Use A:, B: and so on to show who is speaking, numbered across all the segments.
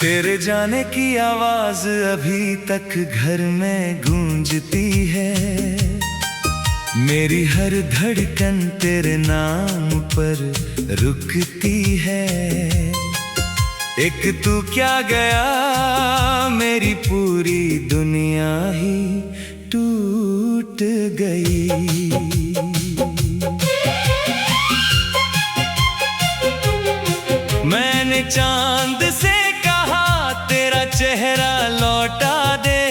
A: तेरे जाने की आवाज अभी तक घर में गूंजती है। मेरी हर धड़कन तेरे नाम पर रुकती है। एक तू क्या गया, मेरी पूरी दुनिया ही टूट गई। मैंने चांद से कहा तेरा चेहरा लौटा दे,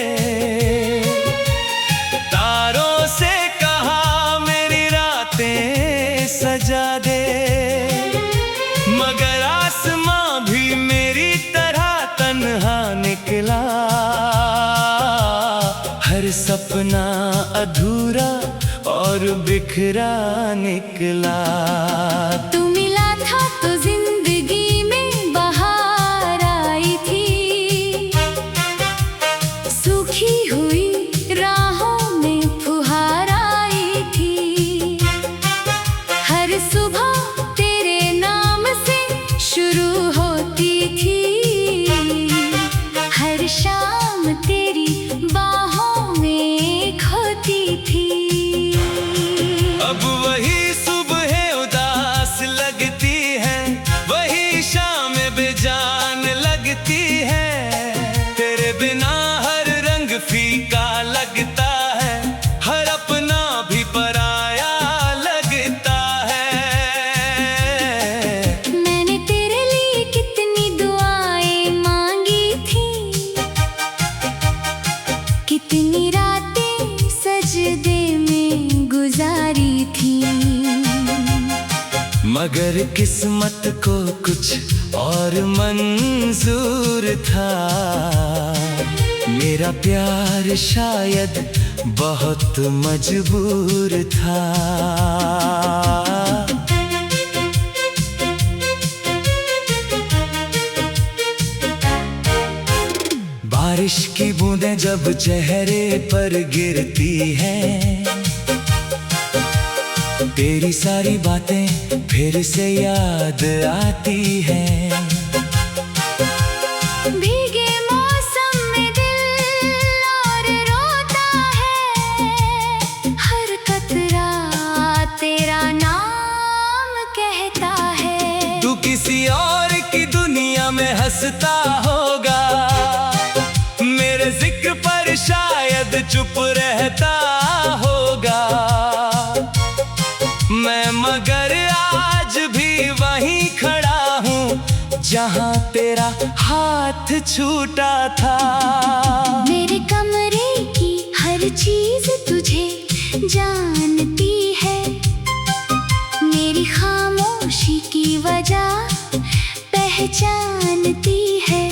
A: तारों से कहा मेरी रातें सजा दे, मगर आसमां भी मेरी तरह तन्हा निकला। हर सपना अधूरा और बिखरा निकला।
B: तू मिला था तो जिंदगी में बहार आई थी, सूखी हुई राहों में फुहार आई थी। हर सुबह तेरे नाम से शुरू होती थी, हर शाम तेरी बाहों में खोती थी।
A: अब वही सुबह उदास लगती है, वही शाम बेजान लगती है। तेरे बिना हर रंग फीका लगता है, हर अपना भी पराया लगता है।
B: मैंने तेरे लिए कितनी दुआएं मांगी थी, कितनी रातें सजदे में गुजारी थी,
A: मगर किस्मत को कुछ और मंजूर था। मेरा प्यार शायद बहुत मजबूर था। बारिश की बूंदें जब चेहरे पर गिरती हैं, तेरी सारी बातें फिर से याद आती हैं।
B: भीगे मौसम में दिल और रोता है, हर कतरा तेरा नाम कहता है।
A: तू किसी और की दुनिया में हंसता होगा, मेरे जिक्र पर शायद चुप रहता होगा। मैं मगर आज भी वहीं खड़ा हूँ जहाँ तेरा हाथ छूटा था।
B: मेरे कमरे की हर चीज तुझे जानती है, मेरी खामोशी की वजह पहचानती है।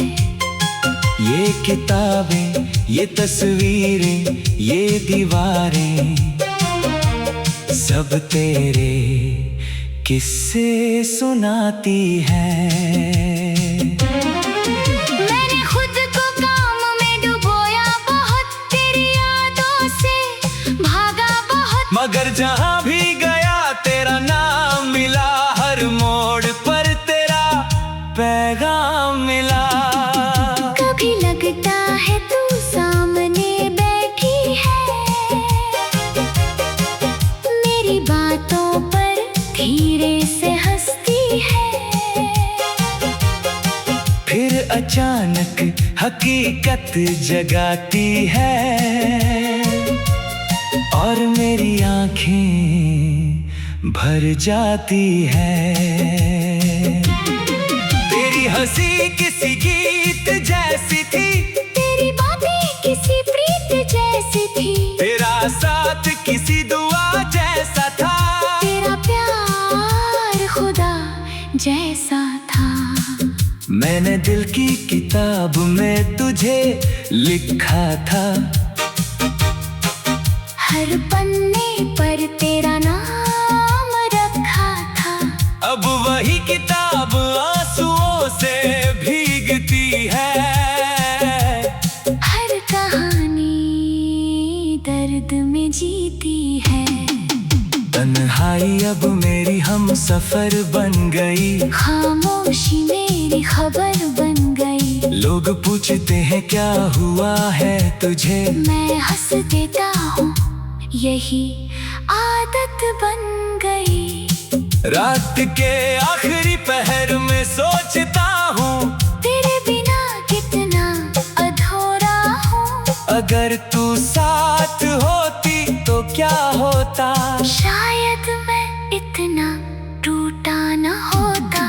A: ये किताबें, ये तस्वीरें, ये दीवारें सब तेरे किस्से सुनाती हैं।
B: मैंने खुद को काम में डुबोया बहुत, तेरी यादों से भागा बहुत,
A: मगर जहाँ भी गया तेरा नाम मिला। हर मोड़ पर तेरा पैगाम मिला।
B: कभी लगता है तू सामने बैठी है, मेरी बातों पर धीरे से हंसती है।
A: फिर अचानक हकीकत जगाती है, और मेरी आंखें भर जाती है। तेरी हंसी किसी गीत जैसी थी,
B: तेरी बातें किसी प्रीत जैसी थी,
A: तेरा साथ किसी दुआ जैसा था।
B: तेरा प्यार खुदा जैसा था।
A: मैंने दिल की किताब में तुझे लिखा था,
B: हर पन्ने पर तेरा नाम रखा था।
A: अब वही किताब आंसुओं से भीगती है।
B: हर कहानी दर्द में जीती है।
A: तन्हाई अब मेरी हम सफर बन गई,
B: खामोशी मेरी खबर बन गई।
A: लोग पूछते हैं क्या हुआ है तुझे,
B: मैं हंस देता हूँ, यही आदत बन गई।
A: रात के आखिरी पहर में सोचता हूँ,
B: तेरे बिना कितना अधूरा हूँ।
A: अगर तू साथ होती तो क्या होता,
B: शायद मैं इतना टूटा न होता।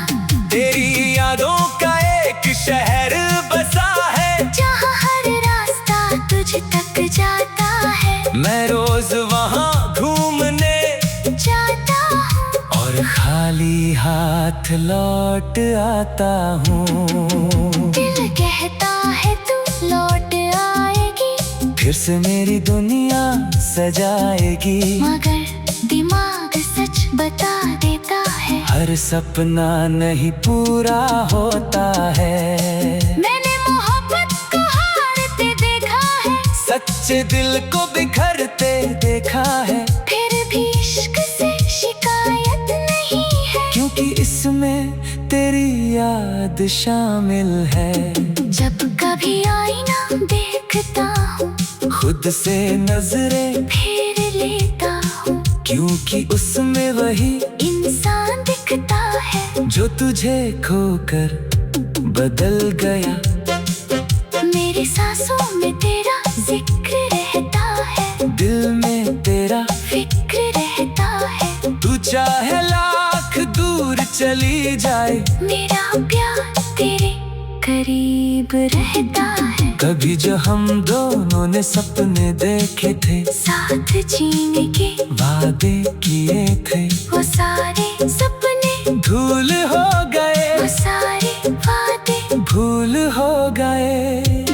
A: तेरी यादों का एक शहर बसा है,
B: जहाँ हर रास्ता तुझ तक जाता है।
A: मैं रोज वहाँ घूमने
B: जाता हूँ
A: और खाली हाथ लौट आता हूँ।
B: दिल कहता है तू लौट आएगी,
A: फिर से मेरी दुनिया सजाएगी,
B: मगर दिमाग सच बता देता है,
A: हर सपना नहीं पूरा होता है।
B: मैंने मोहब्बत को हारते देखा है,
A: सच्चे दिल को बिखरते देखा है,
B: फिर भी इश्क से शिकायत नहीं है,
A: क्योंकि इसमें तेरी याद शामिल है।
B: जब कभी आईना देखता हूँ,
A: खुद से नजरें
B: फिर लेता हूँ,
A: क्योंकि उसमें वही
B: इंसान दिखता है,
A: जो तुझे खोकर बदल गया।
B: मेरी सांसों में तेरा जिक्र रहता है,
A: दिल में तेरा
B: फिक्र रहता है,
A: तू चाहे लाख दूर चली जाए,
B: मेरा प्यार तेरे करीब रहता है।
A: कभी जो हम दोनों ने सपने देखे थे,
B: साथ जीने के
A: वादे किए थे,
B: वो सारे सपने
A: धूल हो गए,
B: वो सारे वादे
A: भूल हो गए।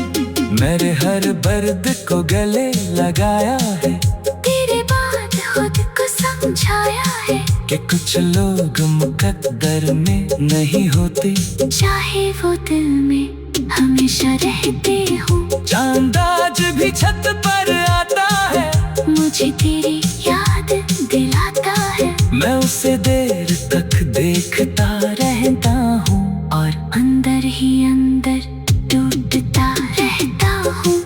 A: मेरे हर दर्द को गले लगाया है,
B: तेरे बाद खुद को समझाया है,
A: कि कुछ लोग मुकद्दर में नहीं होते,
B: चाहे वो दिल में हमेशा रहते हो।
A: चांद आज भी छत पर आता है,
B: मुझे तेरी याद दिलाता है,
A: मैं उसे देर तक देखता रहता हूँ,
B: और अंदर ही अंदर टूटता रहता हूँ।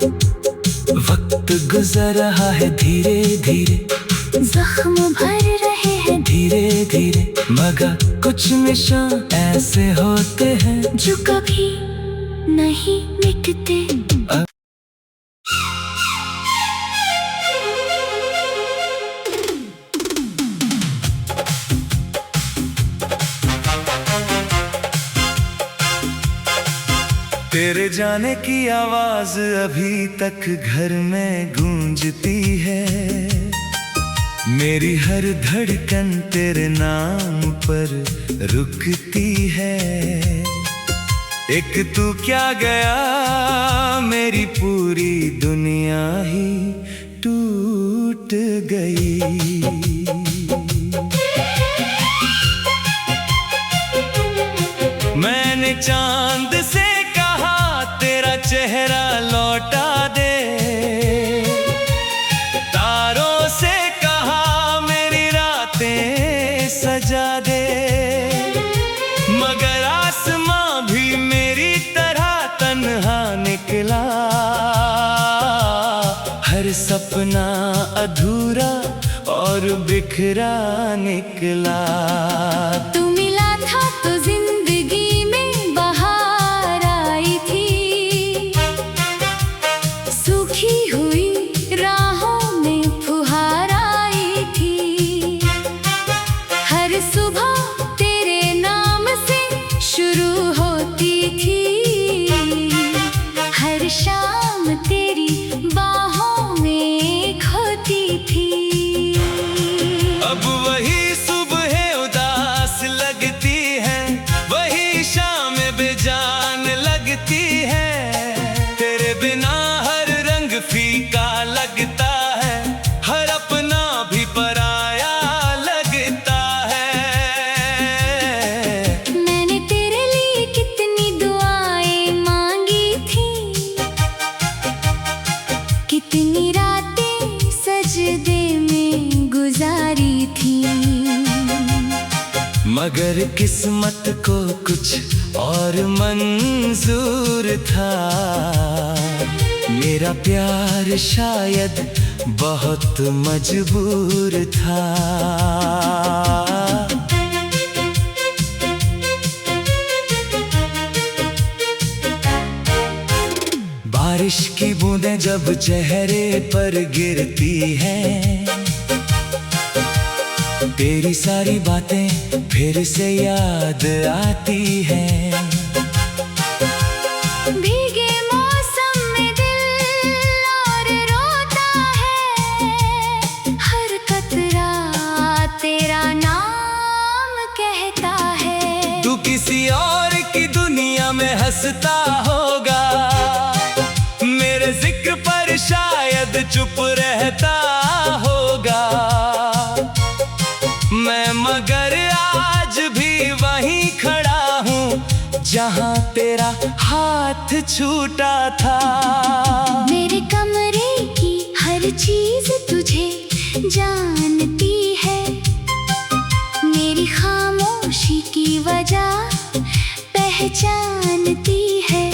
A: वक्त गुजर रहा है धीरे धीरे,
B: जख्म भर रहे हैं
A: धीरे धीरे, मगर कुछ निशान ऐसे होते हैं
B: जो कभी नहीं मिटते।
A: तेरे जाने की आवाज अभी तक घर में गूंजती है, मेरी हर धड़कन तेरे नाम पर रुकती है। एक तू क्या गया, मेरी पूरी दुनिया ही टूट गई। मैंने चांद से तेरा चेहरा लौटा दे, तारों से कहा मेरी रातें सजा दे, मगर आसमां भी मेरी तरह तन्हा निकला, हर सपना अधूरा और बिखरा निकला।
B: तू मिला था तो जिंदगी में बहार आई थी, सूखी हुई राहों में फुहार आई थी, हर सुबह तेरे नाम से शुरू होती थी, हर शाम तेरी बाहों में खोती थी।
A: अब वही सुबह उदास लगती है, वही शाम बेजान लगती है, तेरे बिना हर रंग फीका लगता है, हर अपना भी पराया लगता है।
B: मैंने तेरे लिए कितनी दुआएं मांगी थी, कितनी रातें सजदे में गुजारी थी,
A: मगर किस्मत को कुछ और मंजूर था। मेरा प्यार शायद बहुत मजबूर था। बारिश की बूंदें जब चेहरे पर गिरती हैं, तेरी सारी बातें फिर से याद आती हैं।
B: भीगे मौसम में दिल और रोता है, हर कतरा तेरा नाम कहता है।
A: तू किसी और की दुनिया में हंसता होगा, मेरे जिक्र पर शायद चुप रहता होगा। मैं मगर आज भी वहीं खड़ा हूँ जहाँ तेरा हाथ छूटा था।
B: मेरे कमरे की हर चीज तुझे जानती है, मेरी खामोशी की वजह पहचानती है।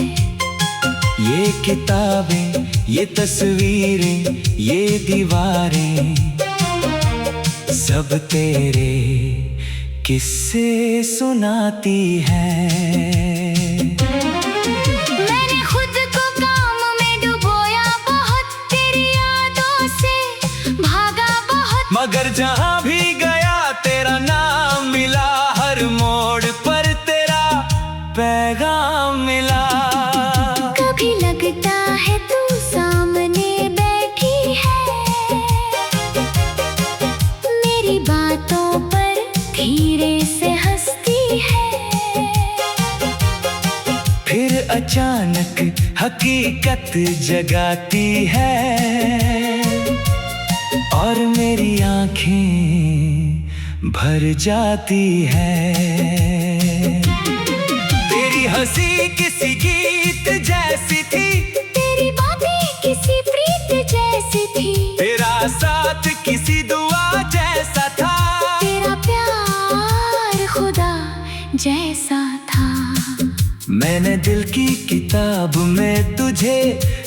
A: ये किताबें, ये तस्वीरें, ये दीवारें सब तेरे किस्से सुनाती हैं।
B: मैंने खुद को काम में डुबोया बहुत, तेरी यादों से भागा बहुत,
A: मगर जहाँ भी गया तेरा नाम मिला। हर मोड़ पर तेरा पैगाम मिला।
B: कभी लगता है तू सामने बैठी है, मेरी बातों पर धीरे से हंसती है।
A: फिर अचानक हकीकत जगाती है और मेरी आंखें भर जाती है। तेरी हंसी किसी गीत जैसी थी,
B: तेरी बातें किसी प्रीत जैसी थी,
A: तेरा साथ किसी दुआ जैसा था।
B: तेरा प्यार खुदा जैसा था।
A: मैंने दिल की किताब में तुझे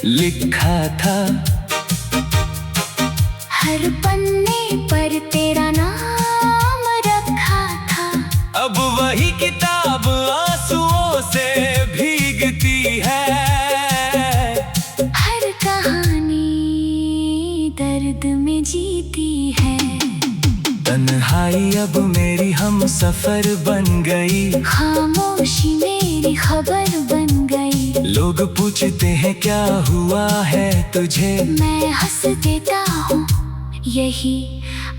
A: लिखा था,
B: हर पन्ने पर तेरा नाम रखा था।
A: अब वही किताब आंसुओं से भीगती है।
B: हर कहानी दर्द में जीती है।
A: तन्हाई अब मेरी हम सफर बन गई,
B: खामोशी मेरी खबर बन गई।
A: लोग पूछते हैं क्या हुआ है तुझे,
B: मैं हंस देता हूँ, यही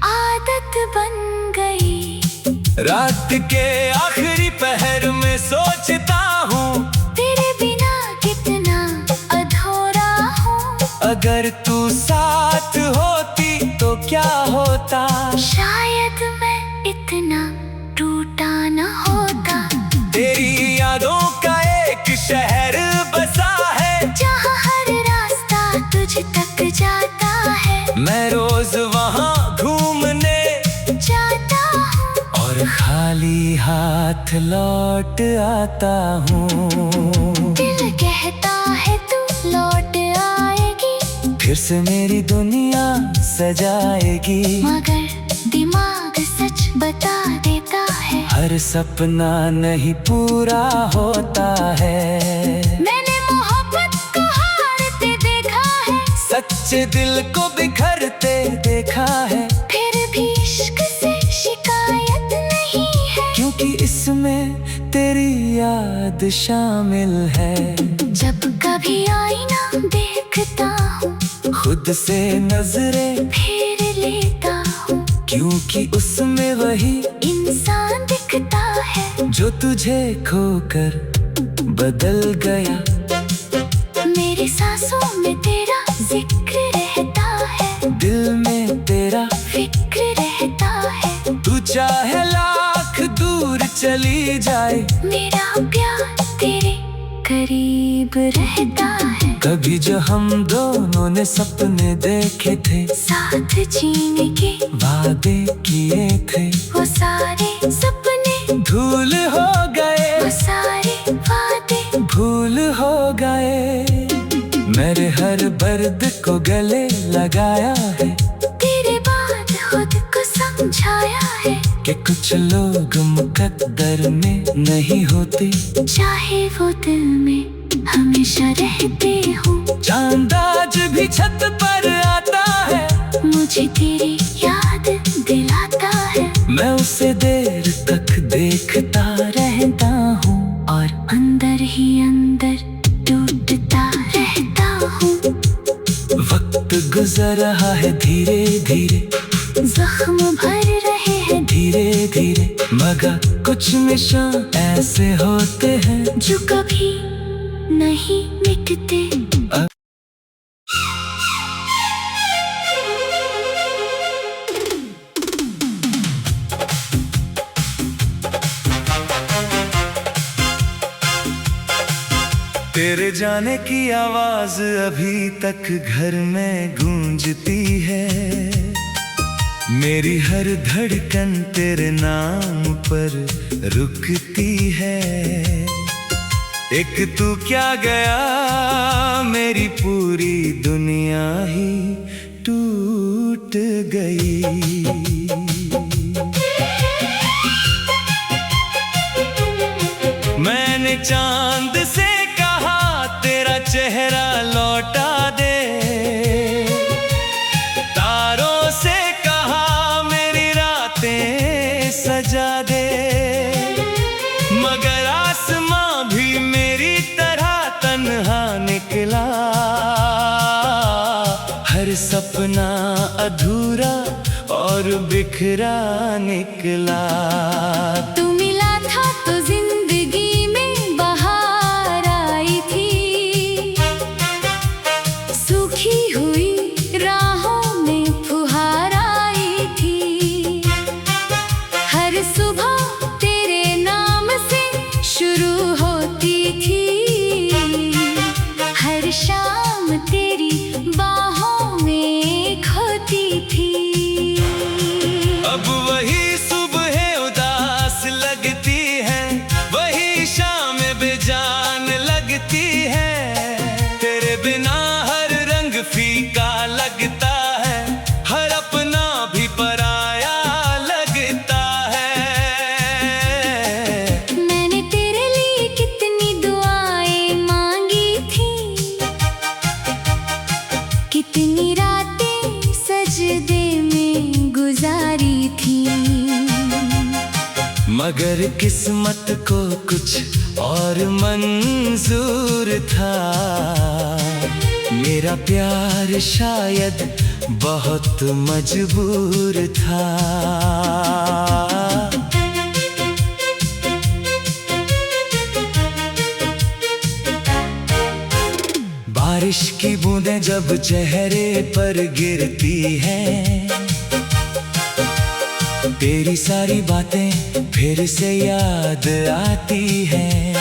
B: आदत बन गई।
A: रात के आखिरी पहर में सोचता हूँ,
B: तेरे बिना कितना अधूरा हूँ।
A: अगर तू साथ होती तो क्या होता।
B: शायद मैं इतना टूटा न होता।
A: तेरी यादों का एक शहर बसा है,
B: जहाँ हर रास्ता तुझ तक जाता है।
A: मैं रोज वहाँ घूमने
B: जाता हूँ
A: और खाली हाथ लौट आता हूँ।
B: दिल कहता है तू लौट आएगी,
A: फिर से मेरी दुनिया सजाएगी,
B: मगर दिमाग सच बता देता है।
A: हर सपना नहीं पूरा होता है।
B: मैंने मोहब्बत को हारते देखा है,
A: सच्चे दिल को बिखरते देखा है,
B: फिर भी इश्क से शिकायत नहीं है।
A: क्योंकि इसमें तेरी याद शामिल है।
B: जब कभी आईना देखता हूँ,
A: खुद से नजरें
B: फेर लेता हूँ,
A: क्योंकि उसमें वही
B: इंसान दिखता है
A: जो तुझे खोकर बदल गया।
B: मेरी सांसों में तेरा जिक्र रहता है,
A: दिल में तेरा
B: फिक्र रहता है।
A: तू चाहे लाख दूर चली जाए,
B: मेरा प्यार तेरे करीब रहता है।
A: कभी जो हम दोनों ने सपने देखे थे,
B: साथ जीने के
A: वादे किए थे,
B: वो सारे सपने
A: धूल हो गए,
B: वो सारे वादे
A: भूल हो गए। मेरे हर दर्द को गले लगाया है,
B: तेरे बाद खुद को समझाया है
A: कि कुछ लोग मुकद्दर में नहीं होते,
B: चाहे वो दिल में हमेशा रहते हो।
A: चांद आज भी छत पर आता है,
B: मुझे तेरी याद दिलाता है।
A: मैं उसे देर तक देखता रहता हूँ,
B: और अंदर ही अंदर टूटता रहता हूँ।
A: वक्त गुजर रहा है धीरे धीरे,
B: जख्म भर रहे हैं
A: धीरे धीरे, मगर कुछ निशान ऐसे होते हैं
B: जो कभी नहीं मिटते।
A: तेरे जाने की आवाज अभी तक घर में गूंजती है, मेरी हर धड़कन तेरे नाम पर रुकती है। एक तू क्या गया, मेरी पूरी दुनिया ही टूट गई। मैंने चांद से कहा तेरा चेहरा लौटा दे, तारों से कहा मेरी रातें सजा दे, मगर आसमां भी मेरी तरह तन्हा निकला। हर सपना अधूरा और बिखरा निकला।
B: तू मिला था तो जिंदगी में बहार आई थी, सूखी हुई राहों में फुहार आई थी। हर सुबह तेरे नाम से शुरू होती थी, हर शाम तेरी बाहों में खोती थी।
A: अब वही सुबह उदास लगती है, वही शाम बेजान लगती है। तेरे बिना हर रंग फीका लगता है, हर अपना भी पराया लगता है।
B: मैंने तेरे लिए कितनी दुआएं मांगी थी, कितनी रातें सजदे में गुजारी थी,
A: मगर किस्मत को कुछ और मंजूर था। मेरा प्यार शायद बहुत मजबूर था। बारिश की बूंदें जब चेहरे पर गिरती हैं, तेरी सारी बातें फिर से याद आती हैं।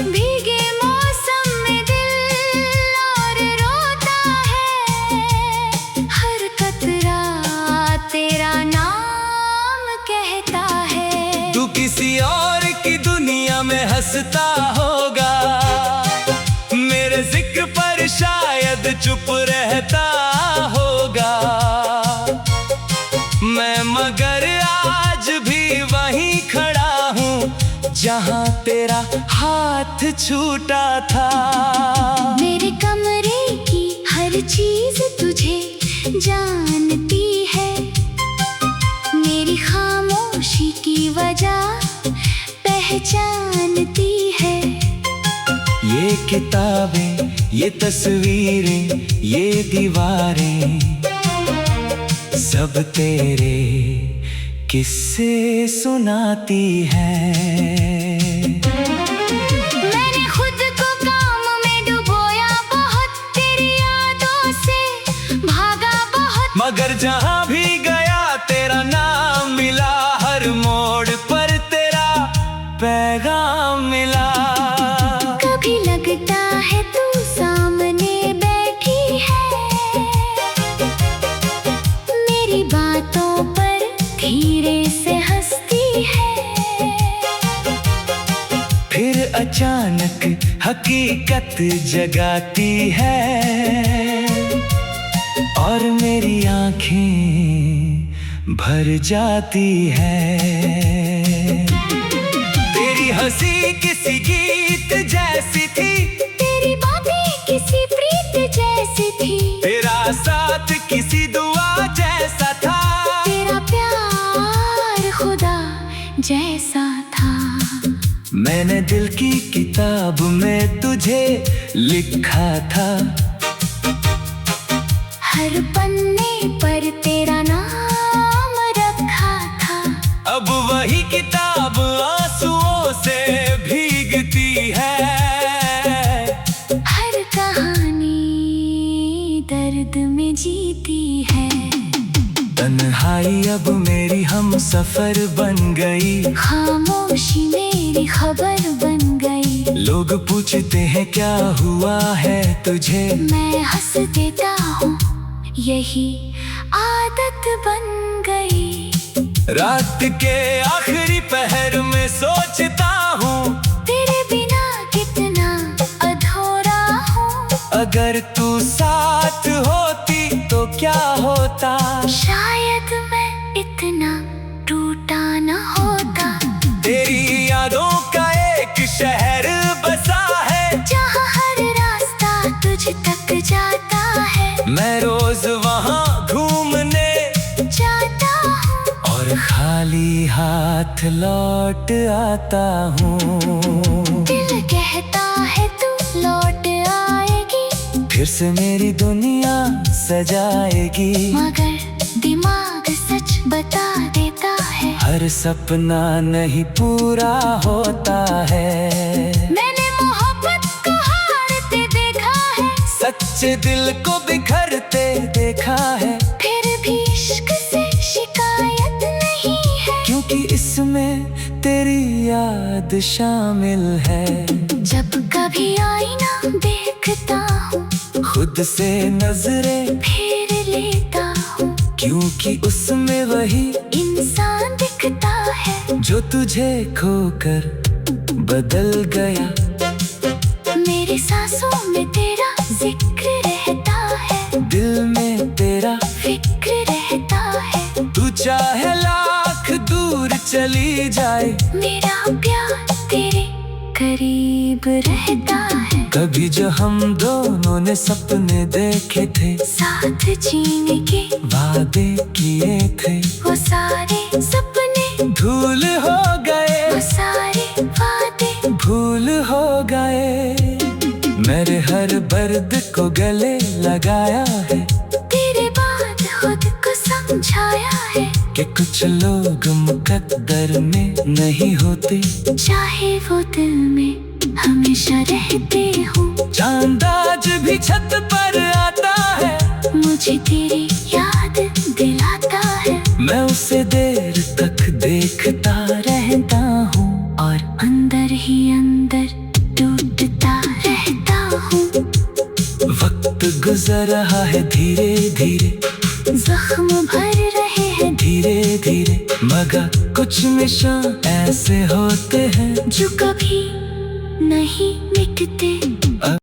B: भीगे मौसम में दिल और रोता है, हर कतरा तेरा नाम कहता है।
A: तू किसी और की दुनिया में हंसता होगा, मेरे जिक्र पर शायद चुप रहता होगा। मैं मगर आज भी वहीं खड़ा हूँ जहाँ तेरा हाथ छूटा था।
B: मेरे कमरे की हर चीज तुझे जानती है, मेरी खामोशी की वजह पहचानती है।
A: ये किताबें, ये तस्वीरें, ये दीवारें, सब तेरे किस्से सुनाती हैं।
B: मैंने खुद को काम में डुबोया बहुत, तेरी यादों से भागा बहुत,
A: मगर जहाँ भी गया तेरा नाम मिला, हर मोड़ पर तेरा पैगाम मिला।
B: कभी लगता है तू सामने बैठी है, मेरी बातों पर धीरे से हंसती
A: रात जगाती है और मेरी आंखें भर जाती है। तेरी हंसी किसी गीत जैसी थी,
B: तेरी बातें किसी प्रीत जैसी थी,
A: तेरा साथ किसी दुआ जैसा था,
B: तेरा प्यार खुदा जैसा था।
A: मैंने दिल की किताब में तुझे लिखा था,
B: हर पन्ने पर तेरा नाम रखा था।
A: अब वही किताब आंसुओं से भीगती है।
B: हर कहानी दर्द में जीती है।
A: तन्हाई अब मेरी हम सफर बन गई,
B: खामोशी मेरी खबर बन गई।
A: लोग पूछते हैं क्या हुआ है तुझे,
B: मैं हंस देता हूँ, यही आदत बन गई।
A: रात के आखिरी पहर में सोचता हूँ,
B: तेरे बिना कितना अधूरा हूँ।
A: अगर तू साथ होती तो क्या होता,
B: शायद मैं इतना टूटा न होता।
A: तेरी यादों का एक शहर बसा है,
B: जहाँ हर रास्ता तुझ तक जाता है।
A: मैं रोज वहाँ घूमने
B: जाता हूँ
A: और खाली हाथ लौट आता हूँ।
B: दिल कहता है तू लौट आएगी,
A: फिर से मेरी दुनिया सजाएगी,
B: मगर दिमाग सच बता देता है,
A: हर सपना नहीं पूरा होता है।
B: मैंने मोहब्बत को हारते देखा है,
A: सच्चे दिल को बिखरते देखा है,
B: फिर भी इश्क से शिकायत नहीं है,
A: क्योंकि इसमें तेरी याद शामिल है।
B: जब कभी आईना देखता हूँ,
A: खुद से नजरें
B: फिर लेता हूँ,
A: क्योंकि उसमें वही
B: इंसान दिखता है
A: जो तुझे खोकर बदल गया।
B: मेरी सांसों में तेरा जिक्र रहता है,
A: दिल में तेरा
B: फिक्र रहता है,
A: तू चाहे लाख दूर चली जाए,
B: मेरा प्यार तेरे करीब रहता है।
A: कभी जो हम दोनों ने सपने देखे थे,
B: साथ जीने के
A: वादे किए थे,
B: वो सारे सपने
A: धूल हो गए,
B: वो सारे वादे
A: भूल हो गए। मेरे हर दर्द को गले लगाया है,
B: तेरे बाद खुद को समझाया है,
A: कि कुछ लोग मुकद्दर में नहीं होते,
B: चाहे वो दिल में हमेशा रहते हो।
A: चांद आज भी छत पर आता है,
B: मुझे तेरी याद दिलाता है,
A: मैं उसे देर तक देखता रहता हूँ,
B: और अंदर ही अंदर टूटता रहता हूँ।
A: वक्त गुजर रहा है धीरे धीरे,
B: जख्म भर रहे हैं
A: धीरे धीरे, मगर कुछ निशान ऐसे होते हैं
B: जो कभी नहीं मिटते।